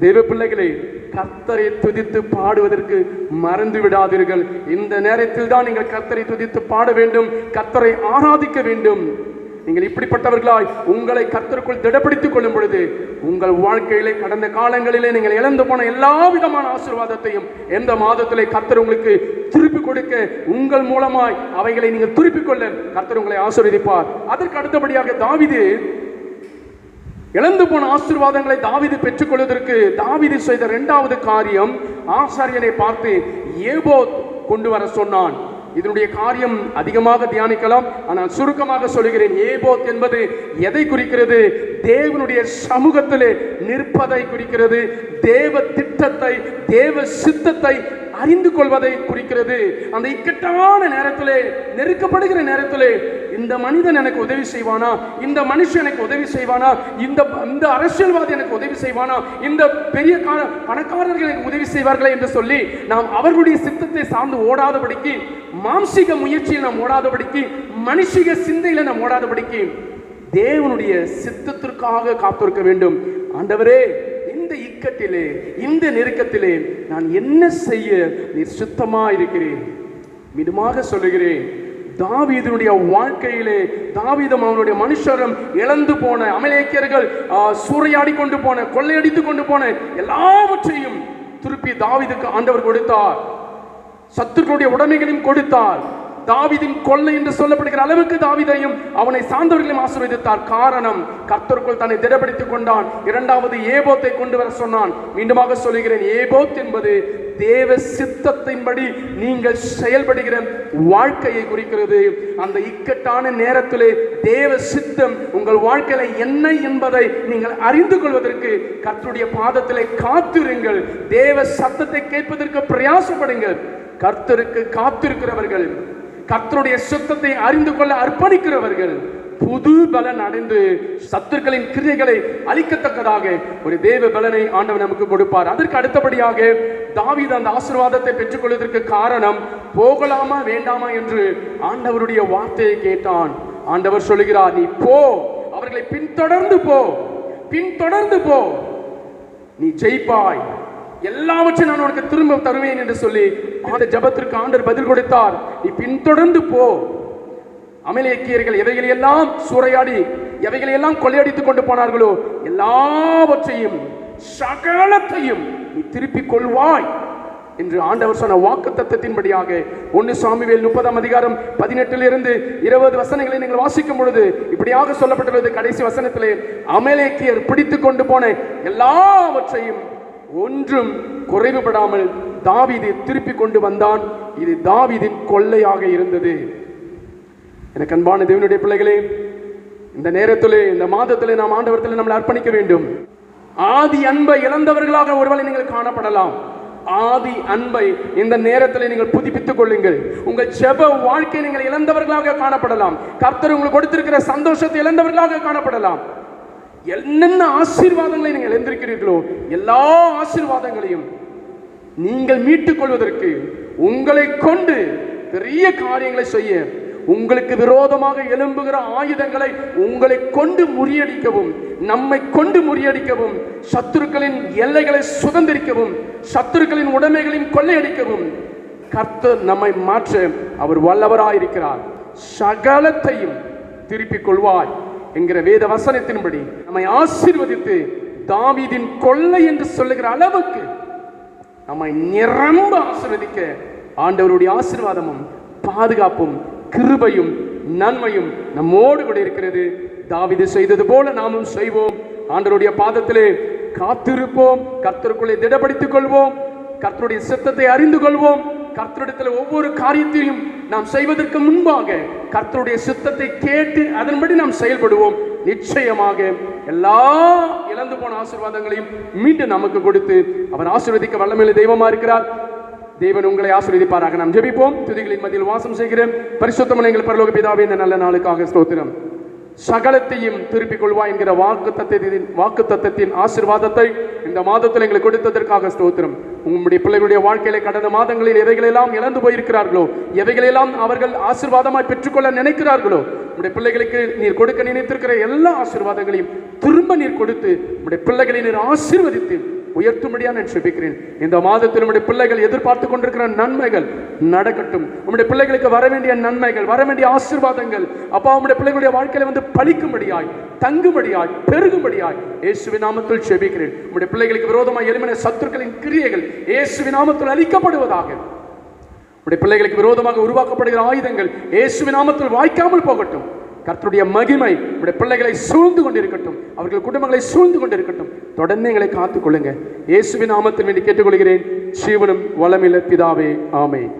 தேவ பிள்ளைகளே, கர்த்தரை துதித்து பாடுவதற்கு மறந்து விடாதீர்கள். இந்த நேரத்தில் தான் நீங்கள் கர்த்தரை துதித்து பாட வேண்டும், கர்த்தரை ஆராதிக்க வேண்டும். நீங்கள் இப்படிப்பட்டவர்களாய் உங்களை கர்த்தருக்குள் திடப்படுத்திக் கொள்ளும் பொழுது உங்கள் வாழ்க்கையிலே கடந்த காலங்களிலே நீங்கள் இழந்து போன எல்லா விதமான ஆசீர்வாதத்தையும் எந்த மாதத்திலே கர்த்தர் உங்களுக்கு திருப்பி கொடுக்க உங்கள் மூலமாய் அவைகளை நீங்கள் திருப்பிக் கொள்ள கர்த்தர் உங்களை ஆசீர்வதிப்பார். அதற்கு அடுத்தபடியாக தாவீது இழந்து போன ஆசீர்வாதங்களை தாவீது பெற்றுக்கொள்வதற்கு தாவீது செய்த இரண்டாவது காரியம், ஆசாரியனை பார்த்து ஏபோத் கொண்டு வர சொன்னான். இதனுடைய காரியம் அதிகமாக தியானிக்கலாம், ஆனால் சுருக்கமாக சொல்லுகிறேன். ஏபோத் என்பது எதை குறிக்கிறது? தேவனுடைய சமூகத்திலே நிற்பதை குறிக்கிறது. தேவ திட்டத்தை, தேவ சித்தத்தை அறிந்து கொள்வதை குறிக்கிறது. அந்த இக்கட்டான நேரத்திலே, நெருக்கப்படுகிற நேரத்திலே, இந்த மனிதன் எனக்கு உதவி செய்வானா, இந்த மனுஷன் எனக்கு உதவி செய்வானா, இந்த அரசியல்வாதி எனக்கு உதவி செய்வானா, இந்த பெரிய பணக்காரர்கள் எனக்கு உதவி செய்வார்களே என்று சொல்லி நாம் அவர்களுடைய சித்தத்தை சார்ந்து ஓடாதபடிக்கு, மாம்சீக முயற்சியில் நாம் ஓடாதபடிக்கு, மனுஷிக சிந்தையில நாம் ஓடாதபடிக்கு தேவனுடைய சித்தத்திற்காக காத்திருக்க வேண்டும். ஆண்டவரே, இந்த இக்கட்டிலே, இந்த நெருக்கத்திலே நான் என்ன செய்ய நீர் சுத்தமா இருக்கிறேன்? மீண்டுமாக சொல்லுகிறேன், தாவீதுடைய வாழ்க்கையிலே, தாவீதும் அவனுடைய மனுஷரும் இழந்து போன, அமலேக்கியர்கள் சூறையாடி கொண்டு போன, கொள்ளையடித்து கொண்டு போன எல்லாவற்றையும் திருப்பி தாவீதுக்கு ஆண்டவர் கொடுத்தார். சத்துருக்களுடைய உடைமைகளையும் கொடுத்தார். தாவீதின் கொள்ளை என்று சொல்லப்படுகிற அளவுக்கு தாவீதையும் அவனை சார்ந்தவர்களையும் ஆசீர்வதித்தார். காரணம், கர்த்தருக்குள் தன்னை திடப்படுத்திக் கொண்டான். இரண்டாவது ஏபோத்தை கொண்டு வர சொன்னான். மீண்டுமாக சொல்லுகிறேன், ஏபோத் என்பது தேவ சித்தத்தின்படி நீங்கள் செயல்படுகிற வாழ்க்கையை குறிக்கிறது. அந்த இக்கட்டான நேரத்திலே தேவ சித்தம் உங்கள் வாழ்க்கையில என்ன என்பதை நீங்கள் அறிந்து கொள்வதற்கு கர்த்தருடைய பாதத்திலே காத்திருங்கள். தேவ சத்தத்தை கேட்பதற்கு பிரயாசப்படுங்கள். கர்த்தருக்கு காத்திருக்கிறவர்கள், கர்த்தருடைய சுத்தத்தை அறிந்து கொள்ள அர்ப்பணிக்கிறவர்கள் புது பலன் அடைந்து சத்துருக்களின் கிரியைகளை அழிக்கத்தக்கதாக ஒரு தேவ பலனை ஆண்டவர் நமக்கு கொடுப்பார். அதற்கு அடுத்தபடியாக தாவீது அந்த ஆசீர்வாதத்தை பெற்றுக்கொள்வதற்கு காரணம், போகலாமா வேண்டாமா என்று ஆண்டவருடைய வார்த்தையை கேட்டான். ஆண்டவர் சொல்லுகிறார், நீ போ, அவர்களை பின்தொடர்ந்து போ, பின்தொடர்ந்து போ, நீ ஜெயிப்பாய், எல்லாவற்றையும் நான் உனக்கு திரும்ப தருவேன் என்று சொல்லி அந்த ஜெபத்திற்கு ஆண்டவர் பதில் கொடுத்தார். நீ பின்தொடர்ந்து போ. அமலேக்கியர்கள் எவைகளையெல்லாம் சூறையாடி, எவைகளையெல்லாம் கொள்ளையடித்துக் கொண்டு போனார்களோ எல்லாவற்றையும், சகலத்தையும் நீ திருப்பிக் கொள்வாய் என்று ஆண்டவர் சொன்ன வாக்குத்தத்தத்தின்படியாக 1 சாமுவேல் 30:18 20 வசனங்களை நீங்கள் வாசிக்கும் பொழுது இப்படியாக சொல்லப்பட்டுள்ளது. கடைசி வசனத்திலே, அமலேக்கியர் பிடித்துக் கொண்டு போன எல்லாவற்றையும் ஒன்றும் குறைவுபடாமல் தாவீது திருப்பி கொண்டு வந்தான். இது தாவீதின் கொள்ளையாக இருந்தது. எனக்கு அன்பான தேவனுடைய பிள்ளைகளே, இந்த நேரத்திலே, இந்த மாதத்திலே நாம் ஆண்டவரத்திலே நம்மளை அர்ப்பணிக்க வேண்டும். ஆதி அன்பை இழந்தவர்களாக ஒருவேளை நீங்கள் காணப்படலாம். ஆதி அன்பை இந்த நேரத்தில் நீங்கள் புதுப்பித்துக் கொள்ளுங்கள். உங்கள் ஜெப வாழ்க்கை நீங்கள் இழந்தவர்களாக காணப்படலாம். கர்த்தர் உங்களுக்கு கொடுத்திருக்கிற சந்தோஷத்தை இழந்தவர்களாக காணப்படலாம். என்னென்ன ஆசீர்வாதங்களை நீங்கள் இழந்திருக்கிறீர்களோ எல்லா ஆசீர்வாதங்களையும் நீங்கள் மீட்டுக் கொள்வதற்கு, உங்களை கொண்டு பெரிய காரியங்களை செய்ய, உங்களுக்கு விரோதமாக எழும்புகிற ஆயுதங்களை உங்களை கொண்டு முறியடிக்கவும், நம்மை கொண்டு முறியடிக்கவும், சத்துருக்களின் எல்லைகளை சுதந்திரிக்கவும், சத்துருக்களின் உடைமைகளையும் கொள்ளையடிக்கவும் கர்த்தர் நம்மை மாற்ற அவர் வல்லவராயிருக்கிறார். சகலத்தையும் திருப்பிக் கொள்வாய் என்கிற வேத வசனத்தின்படி நம்மை ஆசீர்வதித்து தாவீதின் கொள்ளை என்று சொல்லுகிற அளவுக்கு நம்மை நிரம்ப ஆசீர்வதிக்க ஆண்டவருடைய ஆசீர்வாதமும் பாதுகாப்பும் கிருபையும் நன்மையும் நம்மோடு கூட இருக்கிறது. தாவீது செய்தது போல நாமும் செய்வோம். ஆண்டவருடைய பாதத்திலே காத்திருப்போம். கர்த்தருக்குள்ளே திடப்படுத்திக் கொள்வோம். கர்த்தருடைய சித்தத்தை அறிந்து கொள்வோம். கர்த்தரிடத்தில் ஒவ்வொரு காரியத்தையும் நாம் செய்வதற்கு முன்பாக கர்த்தருடைய சித்தத்தை கேட்டு அதன்படி நாம் செயல்படுவோம். நிச்சயமாக எல்லா இழந்து போன ஆசீர்வாதங்களையும் மீண்டும் நமக்கு கொடுத்து அவர் ஆசீர்வதிக்க வல்லமையுள்ள தெய்வமா இருக்கிறார். தேவன் உங்களை ஆசீர்வதிப்பாராக. நாம் ஜெபிப்போம். துதிகளின் மத்தியில் வாசம் செய்கிறேன் பரிசுத்தமான எங்கள் பரலோக பிதாவே, இந்த நல்ல நாளுக்காக ஸ்தோத்திரம். சகலத்தையும் திருப்பிக் கொள்வா என்கிற வாக்குத்தத்தத்தின் ஆசீர்வாதத்தை இந்த மாதத்தில் எங்களுக்கு கொடுத்ததற்காக ஸ்தோத்திரம். உங்களுடைய பிள்ளைகளுடைய வாழ்க்கையில கடந்த மாதங்களில் எவைகளெல்லாம் இழந்து போயிருக்கிறார்களோ, எவைகளெல்லாம் அவர்கள் ஆசீர்வாதமாய் பெற்றுக்கொள்ள நினைக்கிறார்களோ, உங்களுடைய பிள்ளைகளுக்கு நீர் கொடுக்க நினைத்திருக்கிற எல்லா ஆசீர்வாதங்களையும் திரும்ப நீர் கொடுத்து உங்களுடைய பிள்ளைகளை நீர் ஆசீர்வதித்து உயர்த்தும்படியா நான் ஜெபிக்கிறேன். இந்த மாதத்தில் உங்களுடைய பிள்ளைகள் எதிர்பார்த்து கொண்டிருக்கிற நன்மைகள் நடக்கட்டும். உங்களுடைய பிள்ளைகளுக்கு வர வேண்டிய நன்மைகள், வர வேண்டிய ஆசீர்வாதங்கள் அப்பா உங்களுடைய பிள்ளைகளுடைய வாழ்க்கையில வந்து பலிக்கும்படியாய், தங்கும்படியாய், பெருகும்படியாய் இயேசுவின் நாமத்தில் ஜெபிக்கிறேன். உங்களுடைய பிள்ளைகளுக்கு விரோதமாக எழும்பின சத்துருக்களின் கிரியைகள் இயேசுவின் நாமத்தில் அழிக்கப்படுவதாக. உங்களுடைய பிள்ளைகளுக்கு விரோதமாக உருவாக்கப்படுகிற ஆயுதங்கள் இயேசுவின் நாமத்தில் வாய்க்காமல் போகட்டும். கர்த்தருடைய மகிமை உடைய பிள்ளைகளை சூழ்ந்து கொண்டிருக்கட்டும், அவர்கள் குடும்பங்களை சூழ்ந்து கொண்டிருக்கட்டும். தொடர்ந்து எங்களை காத்துக்கொள்ளுங்க. இயேசுவின் நாமத்தில் வேண்டி கேட்டுக்கொள்கிறேன். ஜீவனும் வளமில்ல பிதாவே, ஆமென்.